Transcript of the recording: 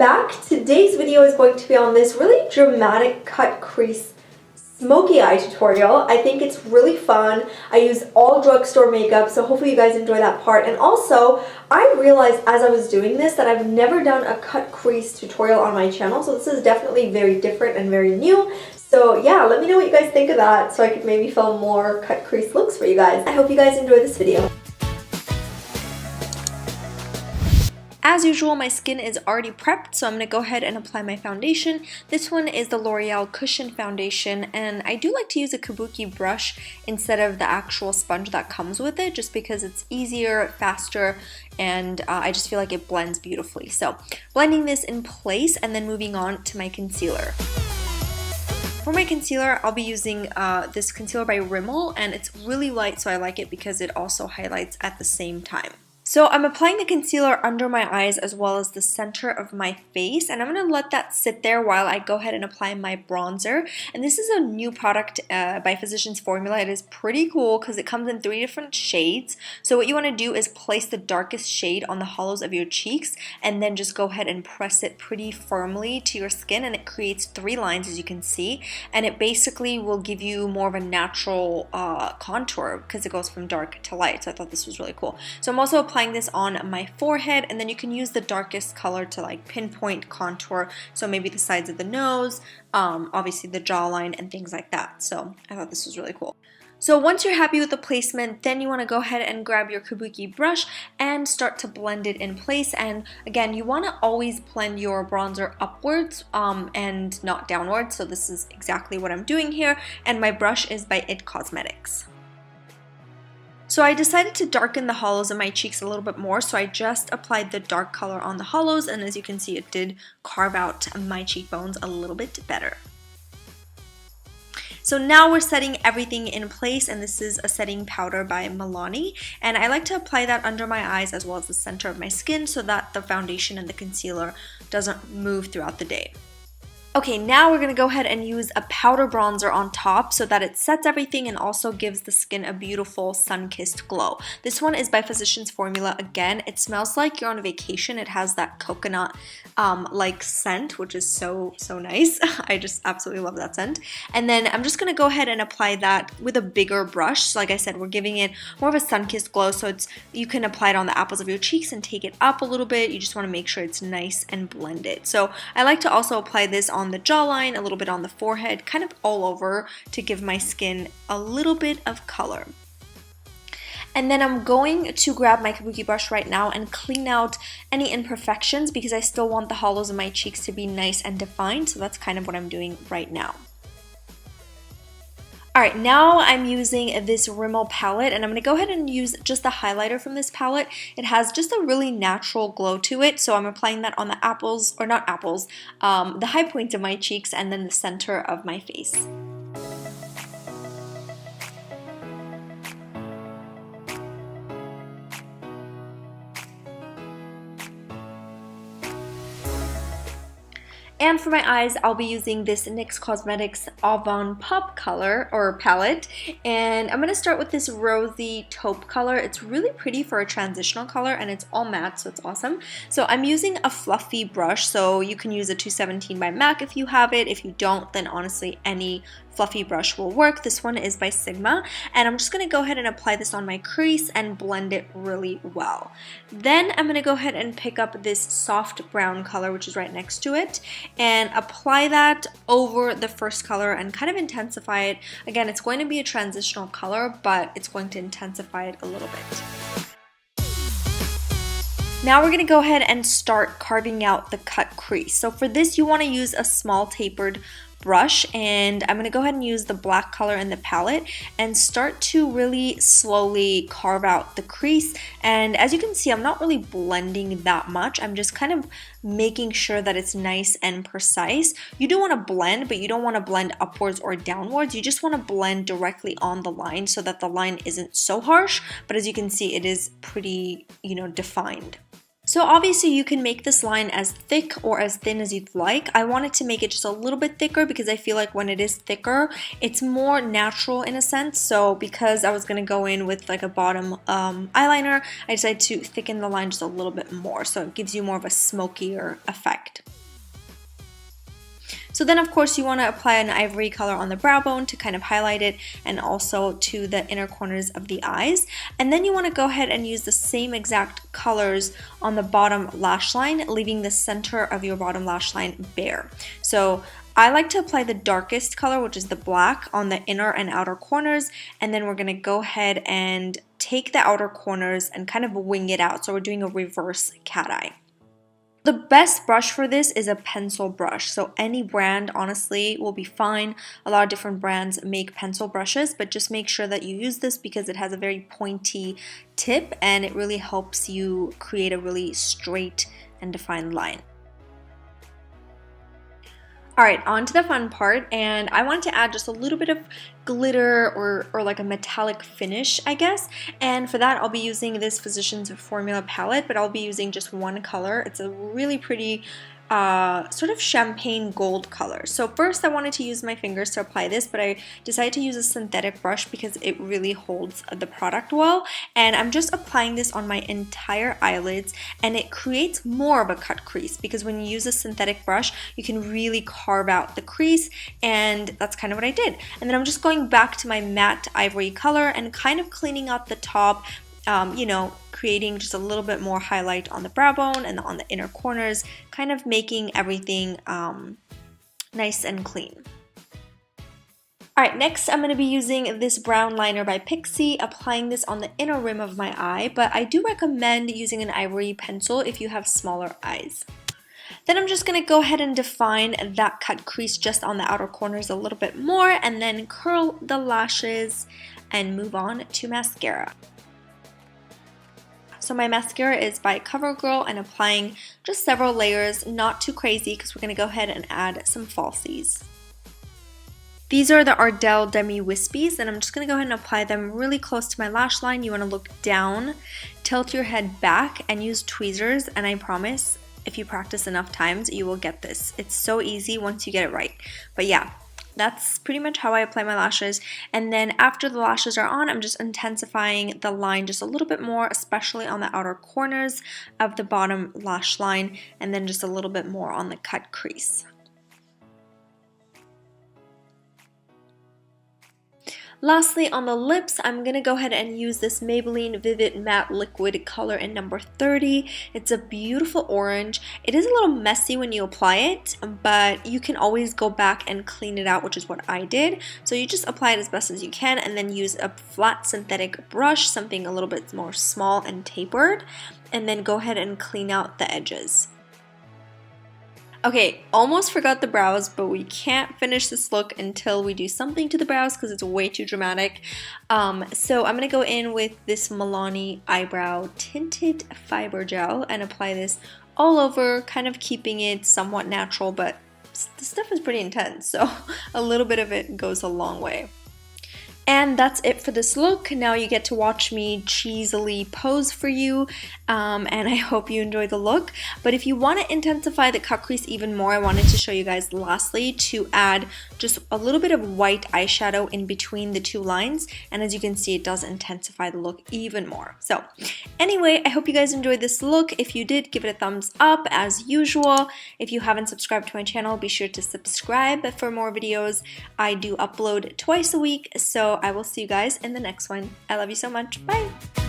back. Today's video is going to be on this really dramatic cut crease smoky eye tutorial. I think it's really fun. I use all drugstore makeup, so hopefully you guys enjoy that part. And also, I realized as I was doing this that I've never done a cut crease tutorial on my channel, so this is definitely very different and very new. So yeah, let me know what you guys think of that so I could maybe film more cut crease looks for you guys. I hope you guys enjoy this video. As usual, my skin is already prepped, so I'm going to go ahead and apply my foundation. This one is the L'Oreal Cushion Foundation, and I do like to use a kabuki brush instead of the actual sponge that comes with it, just because it's easier, faster, and I just feel like it blends beautifully. So, blending this in place and then moving on to my concealer. For my concealer, I'll be using this concealer by Rimmel, and it's really light, so I like it because it also highlights at the same time. So I'm applying the concealer under my eyes as well as the center of my face, and I'm going to let that sit there while I go ahead and apply my bronzer. And this is a new product by Physicians Formula. It is pretty cool because it comes in 3 different shades. So what you want to do is place the darkest shade on the hollows of your cheeks and then just go ahead and press it pretty firmly to your skin, and it creates 3 lines, as you can see, and it basically will give you more of a natural contour because it goes from dark to light. So I thought this was really cool. So I'm also applying this on my forehead, and then you can use the darkest color to like pinpoint contour, so maybe the sides of the nose, obviously the jawline and things like that. So I thought this was really cool. So once you're happy with the placement, then you want to go ahead and grab your kabuki brush and start to blend it in place. And again, you want to always blend your bronzer upwards and not downwards. So this is exactly what I'm doing here, and my brush is by It Cosmetics. So I decided to darken the hollows of my cheeks a little bit more, so I just applied the dark color on the hollows, and as you can see, it did carve out my cheekbones a little bit better. So now we're setting everything in place, and this is a setting powder by Milani, and I like to apply that under my eyes as well as the center of my skin so that the foundation and the concealer doesn't move throughout the day. Okay, now we're going to go ahead and use a powder bronzer on top so that it sets everything and also gives the skin a beautiful sun-kissed glow. This one is by Physicians Formula again. It smells like you're on a vacation. It has that coconut like scent, which is so nice. I just absolutely love that scent. And then I'm just going to go ahead and apply that with a bigger brush. So like I said, we're giving it more of a sun-kissed glow, so you can apply it on the apples of your cheeks and take it up a little bit. You just want to make sure it's nice and blended. So I like to also apply this on the jawline, a little bit on the forehead, kind of all over to give my skin a little bit of color. And then I'm going to grab my kabuki brush right now and clean out any imperfections because I still want the hollows of my cheeks to be nice and defined, so that's kind of what I'm doing right now. Alright, now I'm using this Rimmel palette, and I'm going to go ahead and use just the highlighter from this palette. It has just a really natural glow to it, so I'm applying that on the apples, or not apples, the high points of my cheeks and then the center of my face. And for my eyes, I'll be using this NYX Cosmetics Avant Pop color, or palette. And I'm going to start with this rosy taupe color. It's really pretty for a transitional color, and it's all matte, so it's awesome. So I'm using a fluffy brush, so you can use a 217 by MAC if you have it. If you don't, then honestly, any fluffy brush will work. This one is by Sigma, and I'm just going to go ahead and apply this on my crease and blend it really well. Then I'm going to go ahead and pick up this soft brown color, which is right next to it, and apply that over the first color and kind of intensify it. Again, it's going to be a transitional color, but it's going to intensify it a little bit. Now we're going to go ahead and start carving out the cut crease. So for this, you want to use a small tapered brush, and I'm going to go ahead and use the black color in the palette and start to really slowly carve out the crease. And as you can see, I'm not really blending that much. I'm just kind of making sure that it's nice and precise. You do want to blend, but you don't want to blend upwards or downwards. You just want to blend directly on the line so that the line isn't so harsh, but as you can see, it is pretty, defined. So obviously you can make this line as thick or as thin as you'd like. I wanted to make it just a little bit thicker because I feel like when it is thicker, it's more natural in a sense. So because I was going to go in with like a bottom eyeliner, I decided to thicken the line just a little bit more. So it gives you more of a smokier effect. So then of course you want to apply an ivory color on the brow bone to kind of highlight it and also to the inner corners of the eyes. And then you want to go ahead and use the same exact colors on the bottom lash line, leaving the center of your bottom lash line bare. So I like to apply the darkest color, which is the black, on the inner and outer corners, and then we're going to go ahead and take the outer corners and kind of wing it out. So we're doing a reverse cat eye. The best brush for this is a pencil brush, so any brand honestly will be fine. A lot of different brands make pencil brushes, but just make sure that you use this because it has a very pointy tip and it really helps you create a really straight and defined line. Alright, on to the fun part, and I wanted to add just a little bit of glitter or like a metallic finish, I guess. And for that, I'll be using this Physicians Formula palette, but I'll be using just one color. It's a really pretty sort of champagne gold color. So first I wanted to use my fingers to apply this, but I decided to use a synthetic brush because it really holds the product well. And I'm just applying this on my entire eyelids, and it creates more of a cut crease because when you use a synthetic brush, you can really carve out the crease, and that's kind of what I did. And then I'm just going back to my matte ivory color and kind of cleaning up the top, you know, creating just a little bit more highlight on the brow bone and on the inner corners, kind of making everything nice and clean. Alright, next I'm going to be using this brown liner by Pixi, applying this on the inner rim of my eye, but I do recommend using an ivory pencil if you have smaller eyes. Then I'm just going to go ahead and define that cut crease just on the outer corners a little bit more, and then curl the lashes and move on to mascara. So my mascara is by CoverGirl, and applying just several layers, not too crazy because we're going to go ahead and add some falsies. These are the Ardell Demi Wispies, and I'm just going to go ahead and apply them really close to my lash line. You want to look down, tilt your head back, and use tweezers, and I promise if you practice enough times, you will get this. It's so easy once you get it right. But yeah, that's pretty much how I apply my lashes. And then after the lashes are on, I'm just intensifying the line just a little bit more, especially on the outer corners of the bottom lash line, and then just a little bit more on the cut crease. Lastly, on the lips, I'm going to go ahead and use this Maybelline Vivid Matte Liquid color in number 30. It's a beautiful orange. It is a little messy when you apply it, but you can always go back and clean it out, which is what I did. So you just apply it as best as you can and then use a flat synthetic brush, something a little bit more small and tapered, and then go ahead and clean out the edges. Okay, almost forgot the brows, but we can't finish this look until we do something to the brows because it's way too dramatic. So I'm going to go in with this Milani Eyebrow Tinted Fiber Gel and apply this all over, kind of keeping it somewhat natural, but the stuff is pretty intense, so a little bit of it goes a long way. And that's it for this look. Now you get to watch me cheesily pose for you, and I hope you enjoy the look. But if you want to intensify the cut crease even more, I wanted to show you guys lastly to add just a little bit of white eyeshadow in between the two lines, and as you can see, it does intensify the look even more. So anyway, I hope you guys enjoyed this look. If you did, give it a thumbs up as usual. If you haven't subscribed to my channel, be sure to subscribe for more videos. I do upload twice a week, so I will see you guys in the next one. I love you so much. Bye!